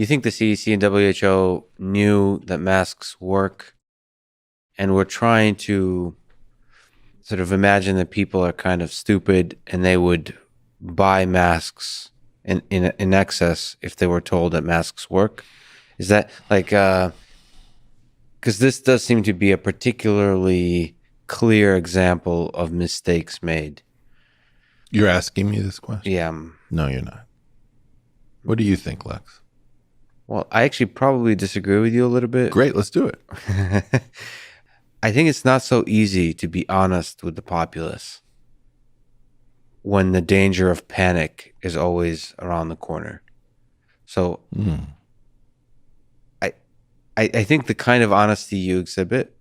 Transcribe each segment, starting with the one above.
You think the CDC and WHO knew that masks work and were trying to sort of imagine that people are kind of stupid and they would buy masks in excess if they were told that masks work? Is that like, because this does seem to be a particularly clear example of mistakes made. You're asking me this question? Yeah. No, you're not. What do you think, Lex? Well, I actually probably disagree with you a little bit. Great, let's do it. I think it's not so easy to be honest with the populace when the danger of panic is always around the corner. So I think the kind of honesty you exhibit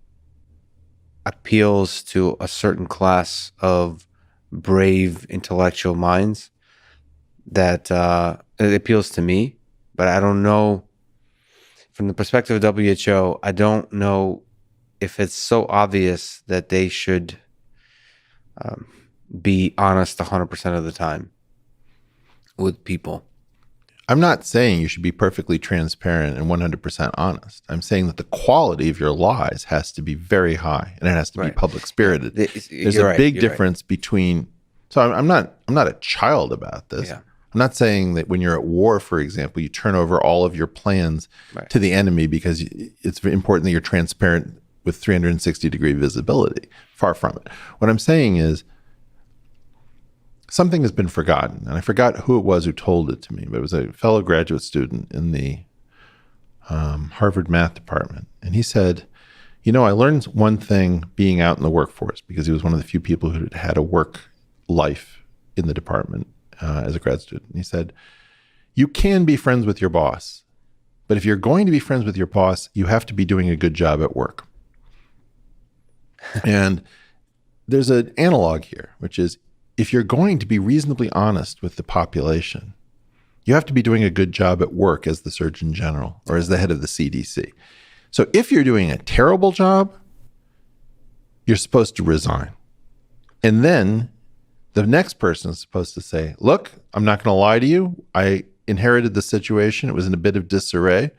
appeals to a certain class of brave intellectual minds that it appeals to me, but I don't know from the perspective of WHO, I don't know if it's so obvious that they should be honest 100% of the time with people. I'm not saying you should be perfectly transparent and 100% honest. I'm saying that the quality of your lies has to be very high and it has to be public spirited. There's a big difference between. So I'm not a child about this. Yeah. I'm not saying that when you're at war, for example, you turn over all of your plans to the enemy because it's important that you're transparent with 360-degree visibility. Far from it. What I'm saying is something has been forgotten, and I forgot who it was who told it to me, but it was a fellow graduate student in the Harvard math department. And he said, I learned one thing being out in the workforce, because he was one of the few people who had a work life in the department as a grad student. He said, you can be friends with your boss, but if you're going to be friends with your boss, you have to be doing a good job at work. And there's an analog here, which is, if you're going to be reasonably honest with the population, you have to be doing a good job at work as the Surgeon General or as the head of the CDC. So if you're doing a terrible job, you're supposed to resign. And then the next person is supposed to say, look, I'm not going to lie to you. I inherited the situation. It was in a bit of disarray.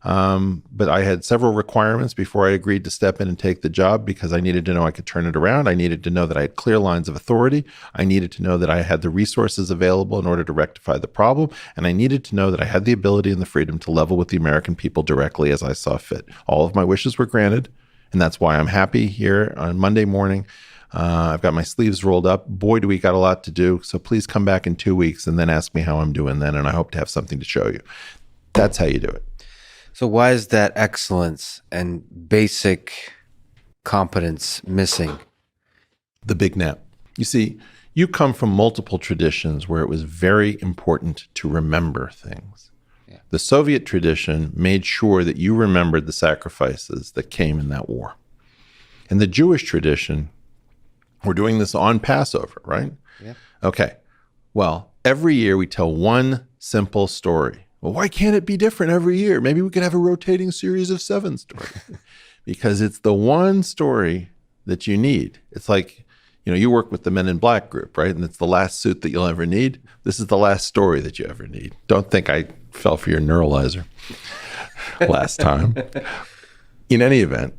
But I had several requirements before I agreed to step in and take the job, because I needed to know I could turn it around. I needed to know that I had clear lines of authority. I needed to know that I had the resources available in order to rectify the problem. And I needed to know that I had the ability and the freedom to level with the American people directly as I saw fit. All of my wishes were granted. And that's why I'm happy here on Monday morning. I've got my sleeves rolled up. Boy, do we got a lot to do. So please come back in 2 weeks and then ask me how I'm doing then. And I hope to have something to show you. That's how you do it. So why is that excellence and basic competence missing? The big nap. You see, you come from multiple traditions where it was very important to remember things. Yeah. The Soviet tradition made sure that you remembered the sacrifices that came in that war. And the Jewish tradition, we're doing this on Passover, right? Yeah. Okay. Well, every year we tell one simple story. Well, why can't it be different every year? Maybe we could have a rotating series of 7 stories. Because it's the one story that you need. It's like, you work with the Men in Black group, right? And it's the last suit that you'll ever need. This is the last story that you ever need. Don't think I fell for your neuralizer last time. In any event,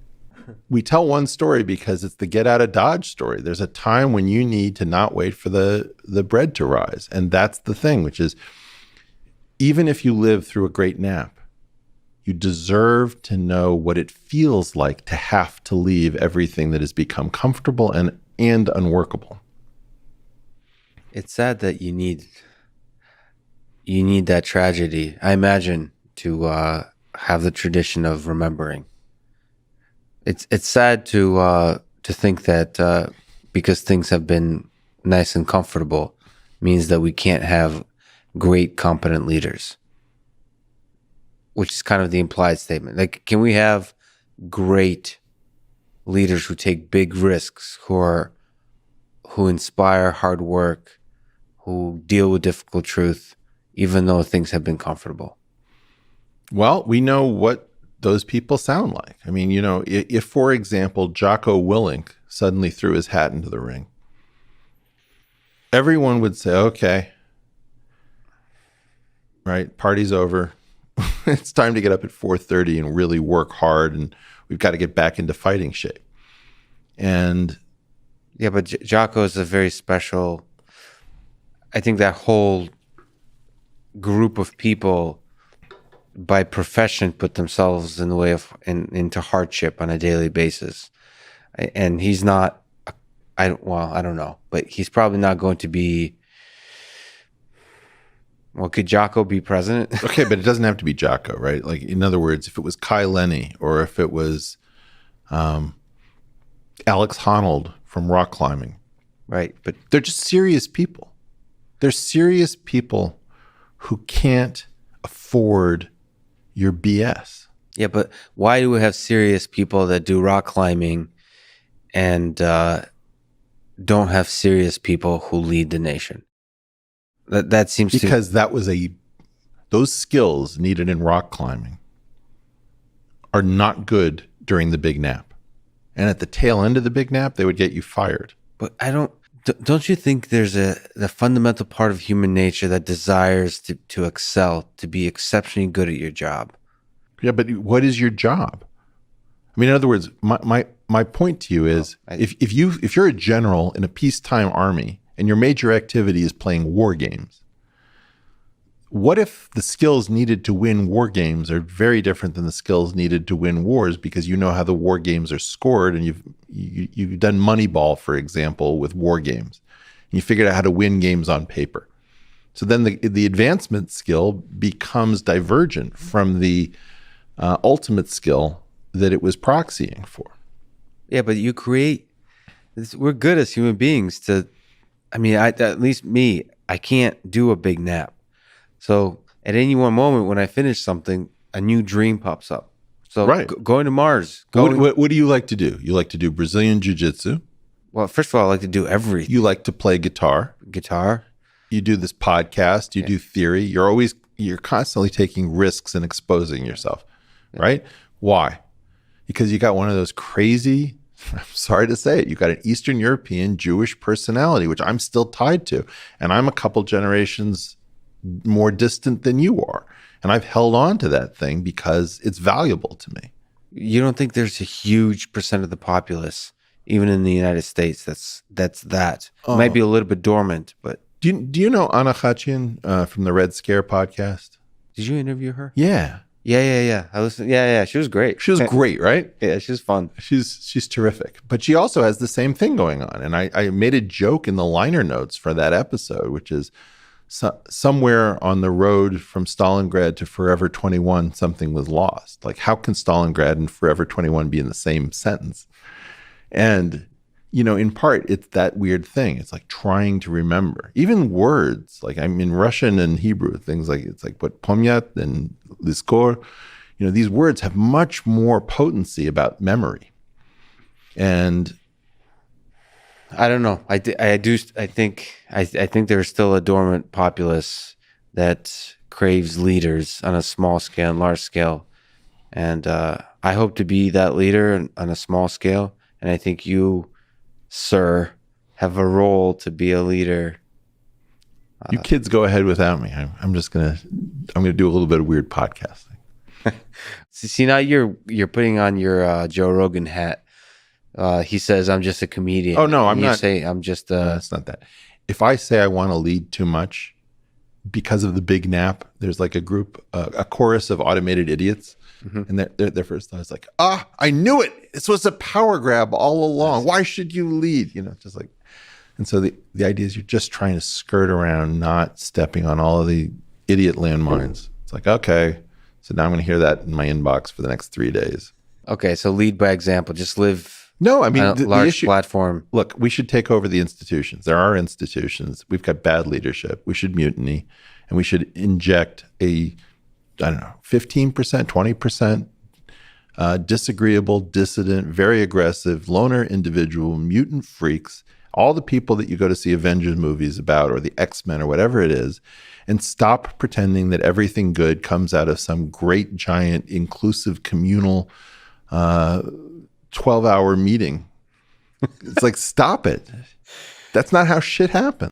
we tell one story because it's the get out of Dodge story. There's a time when you need to not wait for the bread to rise. And that's the thing, which is, even if you live through a great nap, you deserve to know what it feels like to have to leave everything that has become comfortable and unworkable. It's sad that you need that tragedy, I imagine, to have the tradition of remembering. It's sad to think that because things have been nice and comfortable means that we can't have great, competent leaders, which is kind of the implied statement. Like, can we have great leaders who take big risks, who inspire hard work, who deal with difficult truth, even though things have been comfortable? Well, we know what those people sound like. I mean, if, for example, Jocko Willink suddenly threw his hat into the ring, everyone would say, okay, right, party's over. It's time to get up at 4:30 and really work hard, and we've got to get back into fighting shape. And Yeah, but Jocko is a very special. I think that whole group of people, by profession, put themselves in the way of into hardship on a daily basis, and he's not. I don't know, but he's probably not going to be. Well, could Jocko be president? okay, but it doesn't have to be Jocko, right? Like, in other words, if it was Kai Lenny or if it was Alex Honnold from rock climbing, Right, but they're just serious people. They're serious people who can't afford your BS. yeah, but why do we have serious people that do rock climbing and don't have serious people who lead the nation? That seems Because those skills needed in rock climbing are not good during the big nap. And at the tail end of the big nap, they would get you fired. But don't you think there's the fundamental part of human nature that desires to excel, to be exceptionally good at your job? Yeah, but what is your job? I mean, in other words, my point to you is, if you're a general in a peacetime army and your major activity is playing war games, what if the skills needed to win war games are very different than the skills needed to win wars, because you know how the war games are scored, and you've done Moneyball, for example, with war games. And you figured out how to win games on paper. So then the advancement skill becomes divergent from the ultimate skill that it was proxying for. Yeah, but you create. We're good as human beings to. I mean, at least me, I can't do a big nap. So at any one moment when I finish something, a new dream pops up. So Right. Going to Mars. What do you like to do? You like to do Brazilian Jiu-Jitsu. Well, first of all, I like to do everything. You like to play guitar. Guitar. You do this podcast. You do theory. You're constantly taking risks and exposing yourself, right? Why? Because you got one of those crazy, I'm sorry to say it, you got an Eastern European Jewish personality, which I'm still tied to. And I'm a couple generations more distant than you are. And I've held on to that thing because it's valuable to me. You don't think there's a huge percent of the populace, even in the United States, that's that? It might be a little bit dormant, but Do you know Anna Khachian from the Red Scare podcast? did you interview her? Yeah. Yeah. I listened. Yeah. She was great. She was great, right? Yeah, she was fun. She's terrific. But she also has the same thing going on. And I made a joke in the liner notes for that episode, which is somewhere on the road from Stalingrad to Forever 21, something was lost. Like, how can Stalingrad and Forever 21 be in the same sentence? And, in part, it's that weird thing. It's like trying to remember. Even words, like I'm in Russian and Hebrew, things like, it's like what pomyat and liskor, these words have much more potency about memory. And I don't know. I think there's still a dormant populace that craves leaders on a small scale and large scale, and I hope to be that leader on a small scale. And I think you, sir, have a role to be a leader. You kids go ahead without me. I'm gonna do a little bit of weird podcasting. See, now you're putting on your Joe Rogan hat. He says, I'm just a comedian. Oh, no, I'm you not. Say, I'm just No, it's not that. If I say I want to lead too much because of the big nap, there's like a group, a chorus of automated idiots. Mm-hmm. And their first thought is like, I knew it. This was a power grab all along. Why should you lead? Just like, and so the idea is you're just trying to skirt around, not stepping on all of the idiot landmines. It's like, okay, so now I'm going to hear that in my inbox for the next 3 days. Okay, so lead by example. Just live. No, I mean, on a large platform. Look, we should take over the institutions. There are institutions. We've got bad leadership. We should mutiny, and we should inject 15%, 20% disagreeable, dissident, very aggressive, loner individual, mutant freaks, all the people that you go to see Avengers movies about, or the X-Men, or whatever it is, and stop pretending that everything good comes out of some great, giant, inclusive, communal 12-hour meeting. It's like, stop it. That's not how shit happens.